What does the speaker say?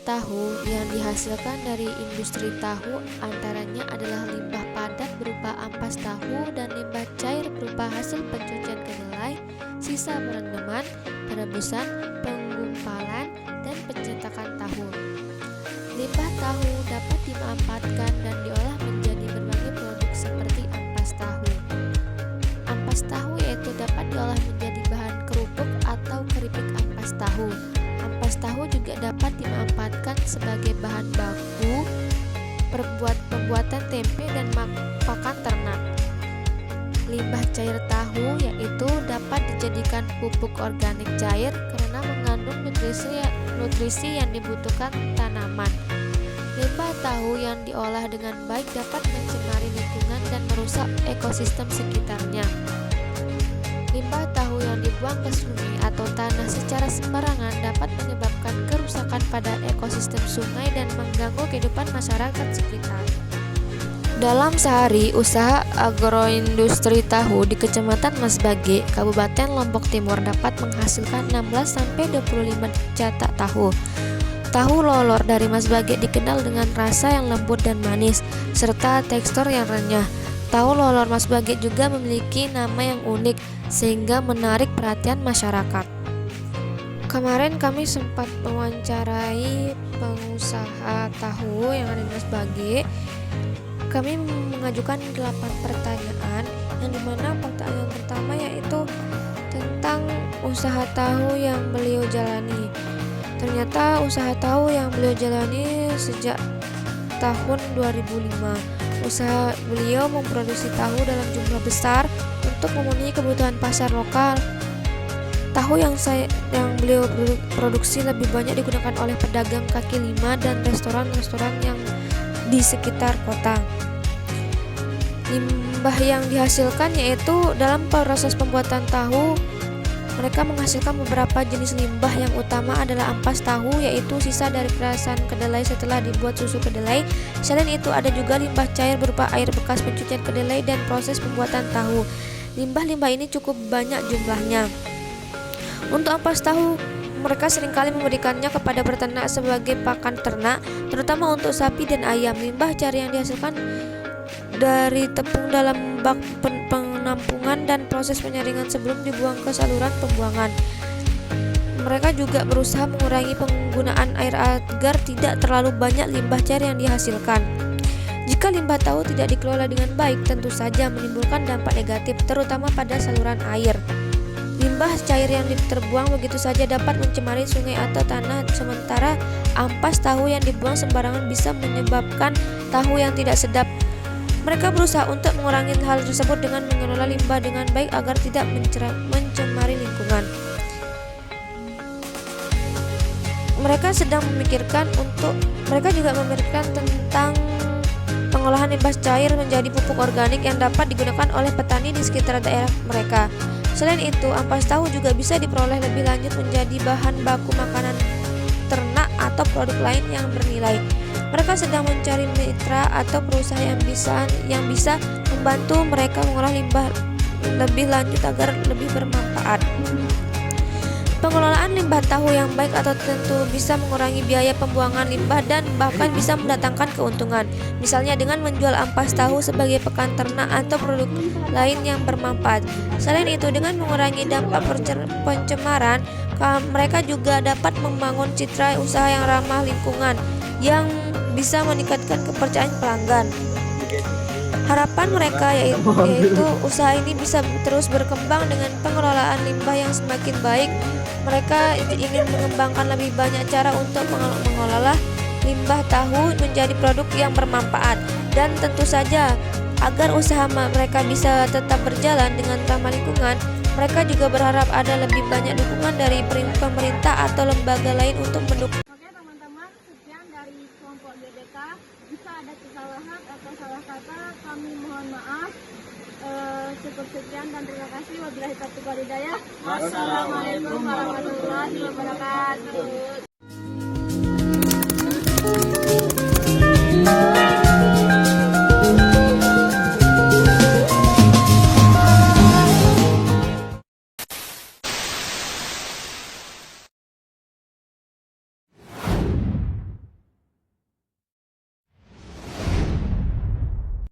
tahu yang dihasilkan dari industri tahu antaranya adalah limbah padat berupa ampas tahu dan limbah cair berupa hasil pencucian kedelai, sisa perendaman, perebusan, penggumpalan, dan pencetakan tahu. Limbah tahu dapat dimanfaatkan dan diolah menjadi berbagai produk seperti ampas tahu. Ampas tahu yaitu dapat diolah menjadi bahan kerupuk atau keripik ampas tahu. Ampas tahu juga dapat dimanfaatkan sebagai bahan baku pembuatan tempe dan pakan ternak. Limbah cair tahu yaitu dapat dijadikan pupuk organik cair karena mengandung nutrisi yang dibutuhkan tanaman. Limbah tahu yang diolah dengan baik dapat mencemari lingkungan dan merusak ekosistem sekitarnya. Limbah tahu yang dibuang ke sungai atau tanah secara sembarangan dapat menyebabkan kerusakan pada ekosistem sungai dan mengganggu kehidupan masyarakat sekitar. Dalam sehari, usaha agroindustri tahu di Kecamatan Masbage, Kabupaten Lombok Timur dapat menghasilkan 16-25 cetak tahu. Tahu lolor dari Masbage dikenal dengan rasa yang lembut dan manis, serta tekstur yang renyah. Tahu lolor Masbage juga memiliki nama yang unik, sehingga menarik perhatian masyarakat. Kemarin kami sempat mewawancarai pengusaha tahu yang ada di Masbage. Kami mengajukan 8 pertanyaan, yang dimana pertanyaan pertama yaitu tentang usaha tahu yang beliau jalani. Ternyata usaha tahu yang beliau jalani sejak tahun 2005. Usaha beliau memproduksi tahu dalam jumlah besar untuk memenuhi kebutuhan pasar lokal. Tahu yang beliau produksi lebih banyak digunakan oleh pedagang kaki lima dan restoran-restoran yang di sekitar kota. Limbah yang dihasilkan yaitu dalam proses pembuatan tahu, mereka menghasilkan beberapa jenis limbah. Yang utama adalah ampas tahu, yaitu sisa dari perasan kedelai setelah dibuat susu kedelai. Selain itu ada juga limbah cair berupa air bekas pencucian kedelai dan proses pembuatan tahu. Limbah-limbah ini cukup banyak jumlahnya. Untuk ampas tahu, mereka seringkali memberikannya kepada peternak sebagai pakan ternak, terutama untuk sapi dan ayam. Limbah cair yang dihasilkan dari tepung dalam bak penampungan dan proses penyaringan sebelum dibuang ke saluran pembuangan. Mereka juga berusaha mengurangi penggunaan air agar tidak terlalu banyak limbah cair yang dihasilkan. Jika limbah tahu tidak dikelola dengan baik, tentu saja menimbulkan dampak negatif, terutama pada saluran air. Limbah cair yang terbuang begitu saja dapat mencemari sungai atau tanah, sementara ampas tahu yang dibuang sembarangan bisa menyebabkan tahu yang tidak sedap. Mereka berusaha untuk mengurangi hal tersebut dengan mengelola limbah dengan baik agar tidak mencemari lingkungan. Mereka juga memikirkan tentang pengolahan limbah cair menjadi pupuk organik yang dapat digunakan oleh petani di sekitar daerah mereka. Selain itu, ampas tahu juga bisa diperoleh lebih lanjut menjadi bahan baku makanan ternak atau produk lain yang bernilai. Mereka sedang mencari mitra atau perusahaan yang bisa membantu mereka mengolah limbah lebih lanjut agar lebih bermanfaat. Pengelolaan limbah tahu yang baik atau tentu bisa mengurangi biaya pembuangan limbah dan bahkan bisa mendatangkan keuntungan. Misalnya dengan menjual ampas tahu sebagai pakan ternak atau produk lain yang bermanfaat. Selain itu, dengan mengurangi dampak pencemaran, mereka juga dapat membangun citra usaha yang ramah lingkungan yang bisa meningkatkan kepercayaan pelanggan. Harapan mereka yaitu usaha ini bisa terus berkembang dengan pengelolaan limbah yang semakin baik. Mereka ingin mengembangkan lebih banyak cara untuk mengelola limbah tahu menjadi produk yang bermanfaat, dan tentu saja agar usaha mereka bisa tetap berjalan dengan ramah lingkungan. Mereka juga berharap ada lebih banyak dukungan dari pemerintah atau lembaga lain untuk mendukung. Oke teman-teman, sekian dari kelompok GDK. Jika ada kesalahan atau salah kata, kami mohon maaf. Cukup sekian dan terima kasih. Wabillahi taufiq wal hidayah. Wassalamualaikum warahmatullahi wabarakatuh.